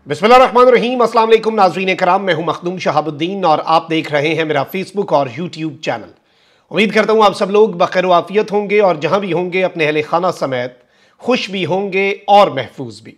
बिस्मिल्लाहिर्रहमानिर्रहीम। अस्सलाम वालेकुम नाज़रीन कराम, मैं हूं मखदूम शहाबुद्दीन और आप देख रहे हैं मेरा फेसबुक और यूट्यूब चैनल। उम्मीद करता हूं आप सब लोग बखैर आफियत होंगे और जहां भी होंगे अपने अहले खाना समेत खुश भी होंगे और महफूज भी।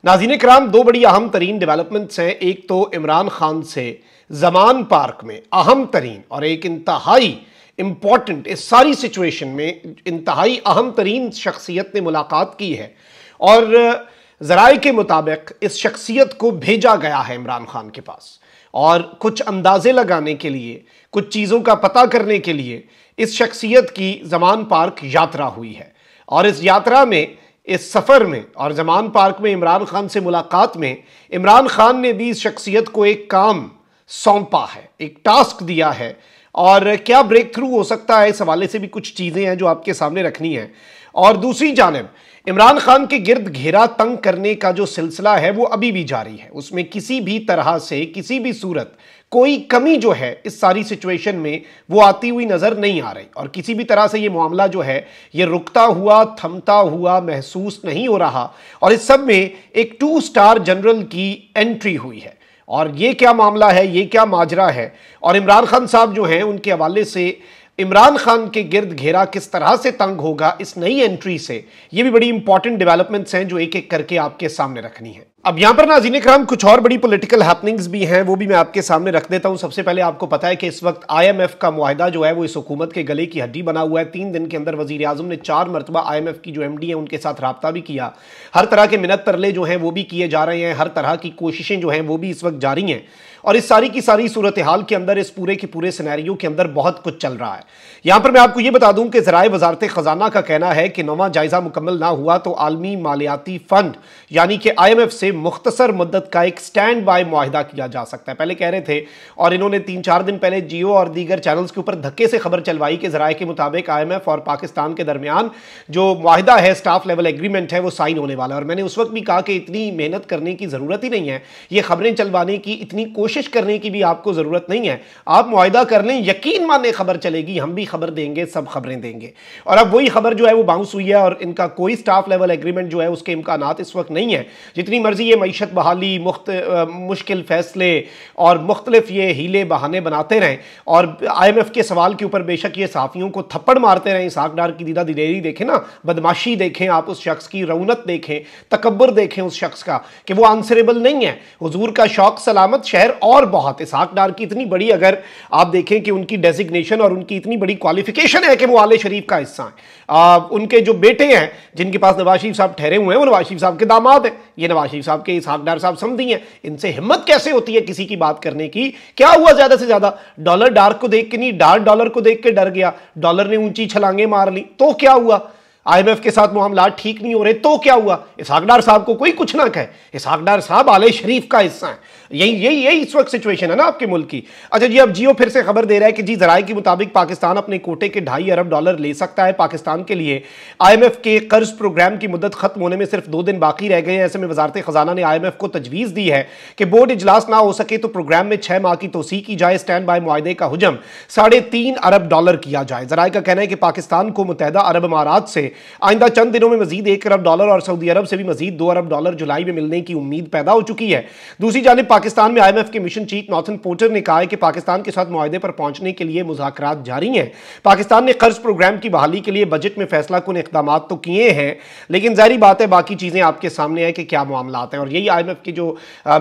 नाज़रीन कराम, दो बड़ी अहम तरीन डेवलपमेंट्स हैं। एक तो इमरान खान से जमान पार्क में अहम तरीन और एक इंतहाई इंपॉर्टेंट, इस सारी सिचुएशन में इंतहाई अहम तरीन शख्सियत ने मुलाकात की है और ज़राए के मुताबिक इस शख्सियत को भेजा गया है इमरान खान के पास और कुछ अंदाजे लगाने के लिए, कुछ चीज़ों का पता करने के लिए इस शख्सियत की ज़मान पार्क यात्रा हुई है। और इस यात्रा में, इस सफ़र में और ज़मान पार्क में इमरान खान से मुलाकात में इमरान खान ने भी इस शख्सियत को एक काम सौंपा है, एक टास्क दिया है। और क्या ब्रेक थ्रू हो सकता है, इस हवाले से भी कुछ चीज़ें हैं जो आपके सामने रखनी है। और दूसरी जानिब इमरान खान के गिर्द घेरा तंग करने का जो सिलसिला है वो अभी भी जारी है। उसमें किसी भी तरह से, किसी भी सूरत कोई कमी जो है इस सारी सिचुएशन में वो आती हुई नजर नहीं आ रही और किसी भी तरह से ये मामला जो है ये रुकता हुआ, थमता हुआ महसूस नहीं हो रहा। और इस सब में एक 2 स्टार जनरल की एंट्री हुई है और ये क्या मामला है, ये क्या माजरा है और इमरान खान साहब जो हैं उनके हवाले से इमरान खान के गिर्द घेरा किस तरह से तंग होगा इस नई एंट्री से, ये भी बड़ी इंपॉर्टेंट डेवलपमेंट्स हैं जो एक एक करके आपके सामने रखनी है। अब यहां पर नाज़रीन कराम कुछ और बड़ी पॉलिटिकल हैपनिंग्स भी हैं, वो भी मैं आपके सामने रख देता हूं। सबसे पहले आपको पता है कि इस वक्त IMF का मुआहदा जो है वो इस हुकूमत के गले की हड्डी बना हुआ है। 3 दिन के अंदर वजीर आजम ने 4 मरतबा IMF की जो MD है उनके साथ रब्ता भी किया। हर तरह के मिन्नत तरले जो हैं वो भी किए जा रहे हैं, हर तरह की कोशिशें जो हैं वो भी इस वक्त जारी हैं। और इस सारी की सारी सूरत हाल के अंदर, इस पूरे के पूरे सिनेरियो के अंदर बहुत कुछ चल रहा है। यहां पर मैं आपको यह बता दूं कि ज़राए वजारत खजाना का कहना है कि नौवां जायजा मुकम्मल ना हुआ तो आलमी मालियाती फंड यानी कि IMF से मुख्तसर मुद्दत का एक स्टैंड बाय मुआहिदा किया जा सकता है। पहले कह रहे थे और इन्होंने 3-4 दिन पहले जियो और दीगर चैनल्स के ऊपर धक्के से खबर चलवाई कि ज़राए के मुताबिक IMF और पाकिस्तान के दरमियान जो मुआहिदा है, स्टाफ लेवल एग्रीमेंट है, वो साइन होने वाला है। और मैंने उस वक्त भी कहा कि इतनी मेहनत करने की ज़रूरत ही नहीं है, ये खबरें चलवाने की, इतनी कोशिश करने की भी आपको ज़रूरत नहीं है। आप मुआहिदा कर लें, यकीन माने खबर चलेगी, हम भी खबर देंगे, सब खबरें देंगे। और अब वही खबर जो है वो बाउंस हुई है और इनका कोई स्टाफ लेवल एग्रीमेंट जो है उसके इम्कानात इस वक्त नहीं है। जितनी मर्जी ये मईशत बहाली, मुश्किल फैसले और मुख्तलिफ ये हीले बहाने बनाते रहें और IMF के सवाल के ऊपर बेशक ये सहाफ़ियों को थप्पड़ मारते रहें। इसहाक डार की दीदा दिलेरी देखें ना, बदमाशी देखें, आप उस शख्स की रौनक देखें, तकब्बुर देखें उस शख्स का कि वो आंसरेबल नहीं है। हुजूर का शौक सलामत शहर और बहुत। इसहाक डार की इतनी बड़ी, अगर आप देखें कि उनकी डेजिग्नेशन और उनकी इतनी बड़ी क्वालिफिकेशन है कि वो आले शरीफ का हिस्सा है। उनके जो बेटे हैं जिनके पास नवाज शरीफ साहब ठहरे हुए हैं वो नवाज शरीफ साहब के दामाद हैं। ये नवाज शरीफ साहब के इसहाक डार साहब समझी हैं। इनसे हिम्मत कैसे होती है किसी की बात करने की? क्या हुआ ज्यादा से ज्यादा? डॉलर डार को देख के नहीं, डार डॉलर को देख के डर गया, डॉलर ने ऊंची छलांगे मार ली तो क्या हुआ? IMF के साथ मामला ठीक नहीं हो रहे तो क्या हुआ? इसहाक डार साहब को कोई कुछ ना कहे, इसहाक डार साहब आले शरीफ का हिस्सा है। यही इस वक्त सिचुएशन है ना आपके मुल्क की। अच्छा जी, अब जियो फिर से खबर दे रहा है कि जी ज़राए के मुताबिक पाकिस्तान अपने कोटे के $2.5 अरब ले सकता है। पाकिस्तान के लिए IMF के कर्ज प्रोग्राम की मुद्दत खत्म होने में सिर्फ 2 दिन बाकी रह गए हैं। ऐसे में वजारत खजाना ने IMF को तजवीज़ दी है कि बोर्ड इजलास ना हो सके तो प्रोग्राम में 6 माह की तोसी की जाए, स्टैंड बाय मुआहदे का हुजम $3.5 अरब किया जाए। ज़राए का कहना है कि पाकिस्तान को मुत्तहदा अरब अमारात से आइंदा चंद दिनों में मजीद $1 अरब और सऊदी अरब से भी मजीद $2 अरब जुलाई में मिलने की उम्मीद पैदा हो चुकी है। दूसरी जानिब पाकिस्तान में IMF के मिशन चीफ नॉर्थन पोर्टर ने कहा है कि पाकिस्तान के साथ मुआहदे पर पहुंचने के लिए मुज़ाकरात जारी हैं। पाकिस्तान ने कर्ज प्रोग्राम की बहाली के लिए बजट में फैसला कुन इक़दाम तो किए हैं, लेकिन जाहिर बात है बाकी चीजें आपके सामने है कि क्या मामला है। और यही IMF के जो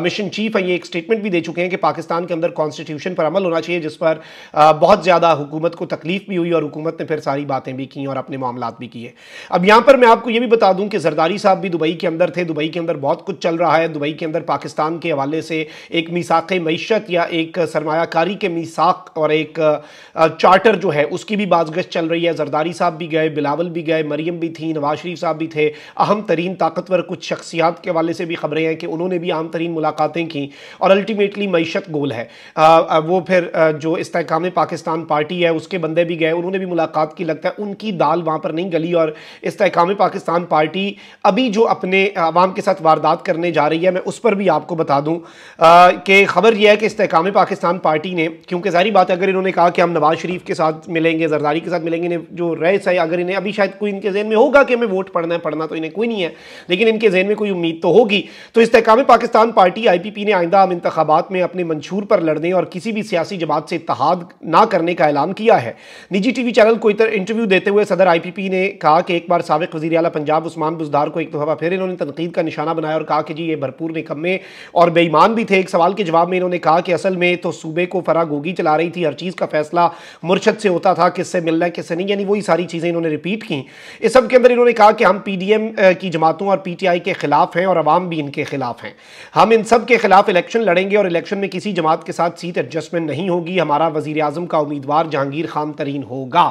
मिशन चीफ हैं ये एक स्टेटमेंट भी दे चुके हैं कि पाकिस्तान के अंदर कॉन्स्टिट्यूशन पर अमल होना चाहिए, जिस पर बहुत ज्यादा हुकूमत को तकलीफ भी हुई और हुकूमत ने फिर सारी बातें भी की और अपने मामला भी किए। अब यहां पर मैं आपको यह भी बता दूं कि जरदारी साहब भी दुबई के अंदर थे। दुबई के अंदर बहुत कुछ चल रहा है। दुबई के अंदर पाकिस्तान के हवाले से एक मीसाक मईशत या एक सरमायाकारी के मीसाक और एक चार्टर जो है उसकी भी बाज़गश्त चल रही है। जरदारी साहब भी गए, बिलावल भी गए, मरियम भी थी, नवाज शरीफ साहब भी थे। अहम तरीन ताकतवर कुछ शख्सियात के हवाले से भी खबरें हैं कि उन्होंने भी अहम तरीन मुलाकातें की और अल्टीमेटली मईशत गोल है। वो फिर जो इस्तेहकाम पाकिस्तान पार्टी है उसके बंदे भी गए, उन्होंने भी मुलाकात की। लगता है उनकी दाल वहाँ पर नहीं गली और और इस्तेहकाम पाकिस्तान पार्टी अभी जो अपने अवाम के साथ वारदात करने जा रही है, मैं उस पर भी आपको बता दूं कि खबर यह है कि इस्तेहकाम पाकिस्तान पार्टी ने, क्योंकि जाहिर बात है अगर इन्होंने कहा कि हम नवाज शरीफ के साथ मिलेंगे, जरदारी के साथ मिलेंगे, जो रईस है, अगर इन्हें अभी शायद कोई इनके जहन में होगा कि हमें वोट पढ़ना तो इन्हें कोई नहीं है, लेकिन इनके जहन में कोई उम्मीद तो होगी, तो इस्तेहकाम पाकिस्तान पार्टी IPP ने आइंदा आम इंतखाबात में अपने मंशूर पर लड़ने और किसी भी सियासी जमात से इत्तेहाद ना करने का ऐलान किया है। निजी TV चैनल को इंटरव्यू देते हुए सदर IPP ने कहा कि एक बार साबिक वज़ीर आला पंजाब उस्मान बुज़दार को एक दफ़ा फिर इन्होंने तनकीद का निशाना बनाया और कहा कि जी ये भरपूर निकम्मे और बेईमान भी थे। एक सवाल के जवाब में इन्होंने कहा कि असल में तो सूबे को फरागोगी चला रही थी, हर चीज़ का फैसला मुर्शद से होता था, किससे मिलना है किससे नहीं, यानी वही सारी चीज़ें इन्होंने रिपीट की। इस सब के अंदर इन्होंने कहा कि हम PDM की जमातों और PTI के खिलाफ हैं और अवाम भी इनके खिलाफ हैं। हम इन सब के खिलाफ इलेक्शन लड़ेंगे और इलेक्शन में किसी जमात के साथ सीट एडजस्टमेंट नहीं होगी। हमारा वज़ीर आज़म का उम्मीदवार जहांगीर खान तरीन होगा।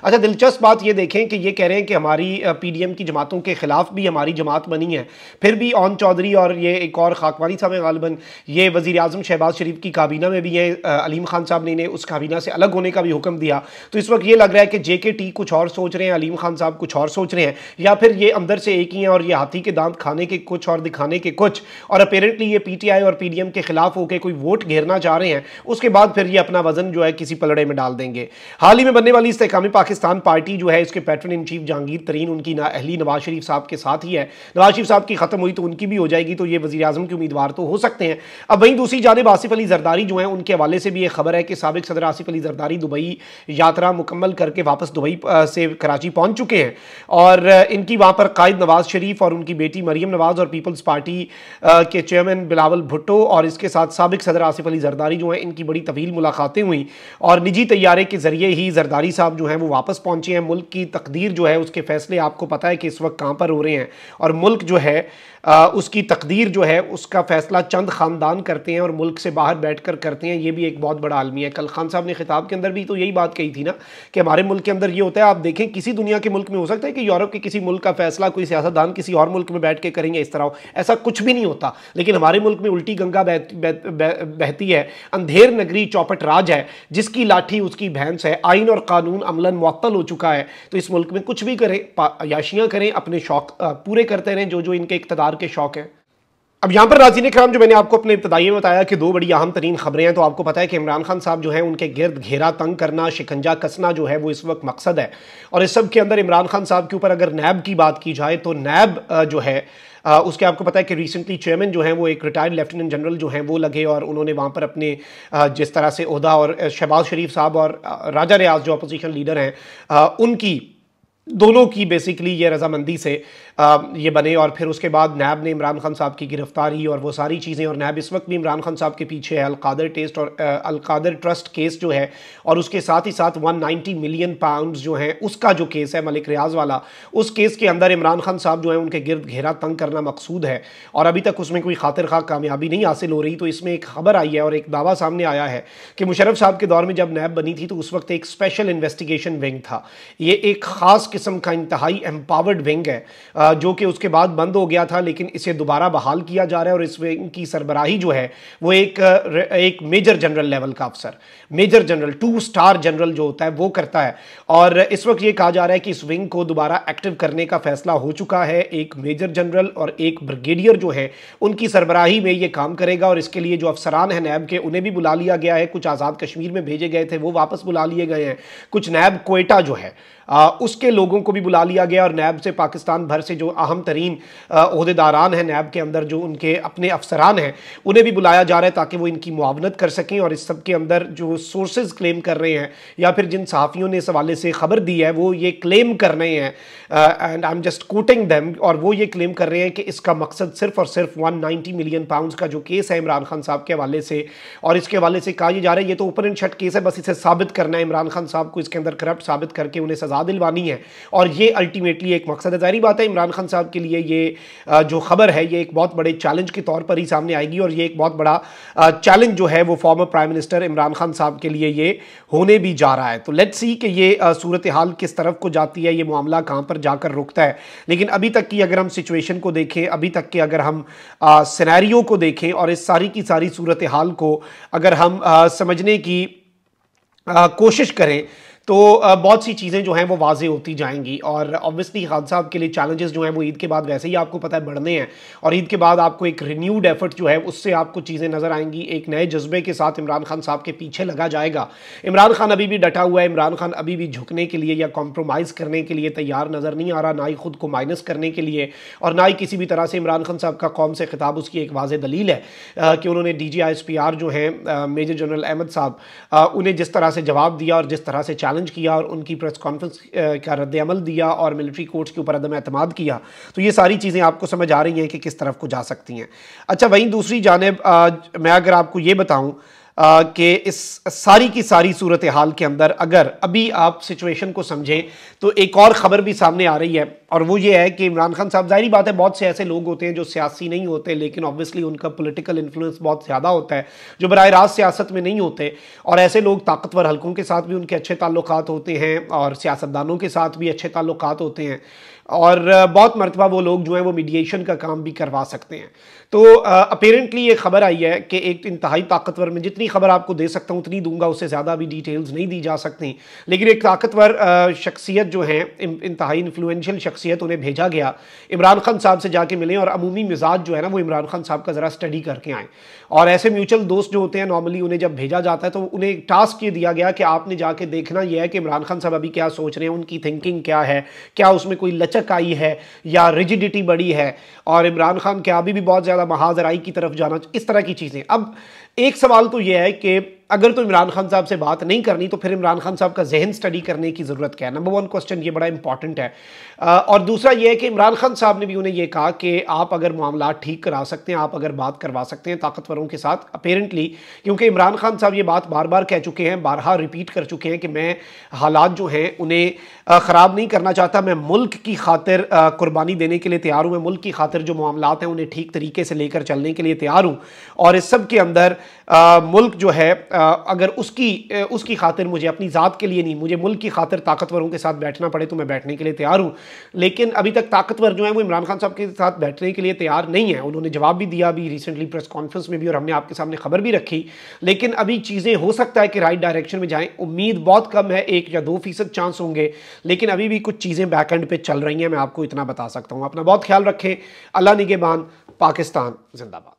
अच्छा, दिलचस्प बात ये देखें कि ये कह रहे हैं कि हमारी PDM की जमातों के खिलाफ भी हमारी जमात बनी है, फिर भी ओन चौधरी और ये एक और खाकवानी साहब गालिबन ये वज़ीर आज़म शहबाज शरीफ की काबीना में भी है। अलीम खान साहब ने इन्हें उस काबीना से अलग होने का भी हुक्म दिया। तो इस वक्त ये लग रहा है कि JKT कुछ और सोच रहे हैं, अलीम खान साहब कुछ और सोच रहे हैं, या फिर ये अंदर से एक ही हैं और ये हाथी के दांत खाने के कुछ और दिखाने के कुछ, और अपेरेंटली ये PTI और PDM के खिलाफ होकर कोई वोट घेरना चाह रहे हैं। उसके बाद फिर ये अपना वजन जो है किसी पलड़े में डाल देंगे। हाल ही में बनने वाली इस्तेहकाम पाकिस्तान पार्टी जो है, इसके पैटर्न इन चीफ जहांगीर तरीन उनकी नाअहली नवाज शरीफ साहब के साथ ही है। नवाज शरीफ साहब की खत्म हुई तो उनकी भी हो जाएगी, तो ये वज़ीर आज़म के उम्मीदवार तो हो सकते हैं। अब वहीं दूसरी जानिब आसिफ अली जरदारी जो है, उनके हवाले से भी एक खबर है कि साबिक सदर आसिफ अली जरदारी दुबई यात्रा मुकम्मल करके वापस दुबई से कराची पहुंच चुके हैं और इनकी वहां पर कायद नवाज शरीफ और उनकी बेटी मरियम नवाज और पीपल्स पार्टी के चेयरमैन बिलावल भुट्टो और इसके साथ साबिक सदर आसिफ अली जरदारी जो है, इनकी बड़ी तवील मुलाकातें हुई और निजी तैयारे के जरिए ही जरदारी साहब जो हैं वो वापस पहुंचे हैं। मुल्क की तकदीर जो है, उसके फैसले आपको पता है कि इस वक्त कहां पर हो रहे हैं, और मुल्क जो है उसकी तकदीर जो है उसका फैसला चंद ख़ानदान करते हैं और मुल्क से बाहर बैठकर करते हैं। ये भी एक बहुत बड़ा आलमी है। कल खान साहब ने खिताब के अंदर भी तो यही बात कही थी ना कि हमारे मुल्क के अंदर ये होता है। आप देखें किसी दुनिया के मुल्क में हो सकता है कि यूरोप के किसी मुल्क का फैसला कोई सियासतदान किसी और मुल्क में बैठ के करेंगे इस तरह हो, ऐसा कुछ भी नहीं होता। लेकिन हमारे मुल्क में उल्टी गंगा बहती है, अंधेर नगरी चौपट राज है, जिसकी लाठी उसकी भैंस है, आइन और कानून अमलन मुअत्तल हो चुका है। तो इस मुल्क में कुछ भी करें, अयाशियाँ करें, अपने शौक पूरे करते रहें जो जो इनके इक़्तिदार के शौक हैं। अब यहाँ पर नाज़रीन कराम, जो मैंने आपको अपने इब्तिदाई में बताया कि दो बड़ी अहम तरीन खबरें हैं, तो आपको पता है कि इमरान खान साहब जो हैं उनके गिर्द घेरा तंग करना, शिकंजा कसना जो है वो इस वक्त मकसद है। और इस सब के अंदर इमरान खान साहब के ऊपर अगर नैब की बात की जाए तो नैब जो है उसके आपको पता है कि रिसेंटली चेयरमैन जो हैं वो एक रिटायर्ड लेफ्टिनेंट जनरल जो हैं वो लगे और उन्होंने वहाँ पर अपने जिस तरह से ओहदा, और शहबाज शरीफ साहब और राजा रियाज जो अपोजिशन लीडर हैं उनकी दोनों की बेसिकली ये रजामंदी से ये बने। और फिर उसके बाद नैब ने इमरान खान साहब की गिरफ्तारी और वो सारी चीज़ें, और नैब इस वक्त भी इमरान खान साहब के पीछे है। अलकादर ट्रस्ट केस जो है, और उसके साथ ही साथ 190 मिलियन पाउंड जो है उसका जो केस है मलिक रियाज वाला, उस केस के अंदर इमरान खान साहब जो है उनके गिर्द घेरा तंग करना मकसूद है और अभी तक उसमें कोई खातिर खा कामयाबी नहीं हासिल हो रही। तो इसमें एक खबर आई है और एक दावा सामने आया है कि मुशर्रफ साहब के दौर में जब नैब बनी थी तो उस वक्त एक स्पेशल इन्वेस्टिगेशन विंग था। ये एक खास किस्म का इंतहाई एम्पावर्ड विंग है जो कि उसके बाद बंद हो गया था, लेकिन इसे दोबारा बहाल किया जा रहा है। और इस विंग की सरबराही जो है वो एक मेजर जनरल लेवल का अफसर, मेजर जनरल 2 स्टार जनरल जो होता है वो करता है। और इस वक्त ये कहा जा रहा है कि इस विंग को दोबारा एक्टिव करने का फैसला हो चुका है। एक मेजर जनरल और एक ब्रिगेडियर जो है उनकी सरबराही में ये काम करेगा। और इसके लिए जो अफसरान हैं नैब के, उन्हें भी बुला लिया गया है। कुछ आज़ाद कश्मीर में भेजे गए थे वो वापस बुला लिए गए हैं। कुछ नैब कोयटा जो है उसके लोगों को भी बुला लिया गया और नैब से पाकिस्तान भर से जो अहम तरीन ओहदेदारान हैं नैब के अंदर, जो उनके अपने अफसरान हैं, उन्हें भी बुलाया जा रहा है ताकि वो इनकी मुआवनत कर सकें। और इस सब के अंदर जो सोर्सेज क्लेम कर रहे हैं या फिर जिन सहाफ़ियों ने इस हवाले से खबर दी है वो ये क्लेम कर रहे हैं, and I am just coating them, और वो ये क्लेम कर रहे हैं कि इसका मकसद सिर्फ और सिर्फ 190 मिलियन पाउंड्स का जो केस है इमरान खान साहब के हवाले से, और इसके हवाले से कहा जा रहा है ये तो ओपन एंड शट केस है, बस इसे साबित करना है इमरान खान साहब को इसके अंदर करप्ट साबित करके उन्हें सजा दिलवानी है। और ये अल्टीमेटली एक मकसद है। जाहिर बात है इमरान खान साहब के लिए ये जो खबर है ये एक बहुत बड़े चैलेंज के तौर पर ही सामने आएगी, और ये एक बहुत बड़ा चैलेंज जो है वो former prime minister Imran Khan साहब के लिए ये होने भी जा रहा है। तो लेट्स सी कि ये सूरत हाल किस तरफ को जाती है, ये मामला कहाँ पर जाकर रुकता है। लेकिन अभी तक की अगर हम सिचुएशन को देखें, अभी तक के अगर हम सिनेरियो को देखें और इस सारी की सारी सूरत हाल को अगर हम समझने की कोशिश करें तो बहुत सी चीज़ें जो हैं वो वाजे होती जाएंगी। और ऑब्वियसली खान साहब के लिए चैलेंजेस जो हैं वो ईद के बाद वैसे ही आपको पता है बढ़ने हैं, और ईद के बाद आपको एक रिन्यूड एफर्ट जो है उससे आपको चीज़ें नज़र आएंगी। एक नए जज्बे के साथ इमरान खान साहब के पीछे लगा जाएगा। इमरान खान अभी भी डटा हुआ है, इमरान खान अभी भी झुकने के लिए या कॉम्प्रोमाइज़ करने के लिए तैयार नज़र नहीं आ रहा, ना ही खुद को माइनस करने के लिए, और ना ही किसी भी तरह से इमरान खान साहब का कौम से खिताब उसकी एक वाज़ेह दलील है कि उन्होंने DGISPR जो हैं मेजर जनरल अहमद साहब उन्हें जिस तरह से जवाब दिया और जिस तरह से चैलेंज किया और उनकी प्रेस कॉन्फ्रेंस का रद्द-ए-अमल दिया और मिलिट्री कोर्ट्स के ऊपर अदम एतमाद किया, तो ये सारी चीज़ें आपको समझ आ रही हैं कि किस तरफ को जा सकती हैं। अच्छा, वहीं दूसरी जानिब मैं अगर आपको ये बताऊं कि इस सारी की सारी सूरत हाल के अंदर अगर अभी आप सिचुएशन को समझें तो एक और ख़बर भी सामने आ रही है, और वो ये है कि इमरान खान साहब, जाहिर बात है बहुत से ऐसे लोग होते हैं जो सियासी नहीं होते लेकिन ऑब्वियसली उनका पॉलिटिकल इन्फ्लुएंस बहुत ज़्यादा होता है, जो बराह रास्त सियासत में नहीं होते, और ऐसे लोग ताकतवर हलकों के साथ भी उनके अच्छे ताल्लुकात होते हैं और सियासतदानों के साथ भी अच्छे ताल्लुकात होते हैं, और बहुत मरतबा वो लोग जो हैं वो मीडिएशन का काम भी करवा सकते हैं। तो अपेरेंटली ये खबर आई है कि एक इंतहाई ताकतवर, में जितनी खबर आपको दे सकता हूँ उतनी दूंगा, उससे ज़्यादा भी डिटेल्स नहीं दी जा सकती, लेकिन एक ताकतवर शख्सियत जो है, इंतहाई इन्फ्लुएंशियल शख्सियत, उन्हें भेजा गया इमरान खान साहब से जाके मिलें और अमूमी मिजाज जो है ना वो इमरान खान साहब का ज़रा स्टडी करके आएँ। और ऐसे म्यूचुअल दोस्त जो होते हैं नॉर्मली उन्हें जब भेजा जाता है तो उन्हें एक टास्क ये दिया गया कि आपने जाके देखना यह है कि इमरान खान साहब अभी क्या सोच रहे हैं, उनकी थिंकिंग क्या है, क्या उसमें कोई लचक आई है या रिजिडिटी बड़ी है, और इमरान खान क्या अभी भी बहुत ज़्यादा महाजराई की तरफ जाना, इस तरह की चीज़ें। अब एक सवाल तो यह है कि अगर तो इमरान खान साहब से बात नहीं करनी तो फिर इमरान खान साहब का जहन स्टडी करने की ज़रूरत क्या है? नंबर वन क्वेश्चन ये बड़ा इंपॉर्टेंट है। और दूसरा ये है कि इमरान खान साहब ने भी उन्हें ये कहा कि आप अगर मामला ठीक करा सकते हैं, आप अगर बात करवा सकते हैं ताकतवरों के साथ, अपेरेंटली, क्योंकि इमरान खान साहब ये बात बार बार कह चुके हैं, बारहा रिपीट कर चुके हैं कि मैं हालात जो हैं उन्हें ख़राब नहीं करना चाहता, मैं मुल्क की खातिर कुर्बानी देने के लिए तैयार हूँ, मैं मुल्क की खातिर जो मामलात हैं उन्हें ठीक तरीके से लेकर चलने के लिए तैयार हूँ, और इस सब के अंदर मुल्क जो है अगर उसकी खातिर मुझे अपनी ज़ात के लिए नहीं, मुझे मुल्क की खातिर ताकतवरों के साथ बैठना पड़े तो मैं बैठने के लिए तैयार हूँ। लेकिन अभी तक ताकतवर जो है वो इमरान खान साहब के साथ बैठने के लिए तैयार नहीं है। उन्होंने जवाब भी दिया अभी रिसेंटली प्रेस कॉन्फ्रेंस में भी, और हमने आपके सामने खबर भी रखी, लेकिन अभी चीज़ें हो सकता है कि राइट डायरेक्शन में जाएँ। उम्मीद बहुत कम है, 1 या 2% चांस होंगे, लेकिन अभी भी कुछ चीज़ें बैक एंड पे चल रही हैं, मैं आपको इतना बता सकता हूँ। अपना बहुत ख्याल रखें। अल्लाह निगहबान। पाकिस्तान जिंदाबाद।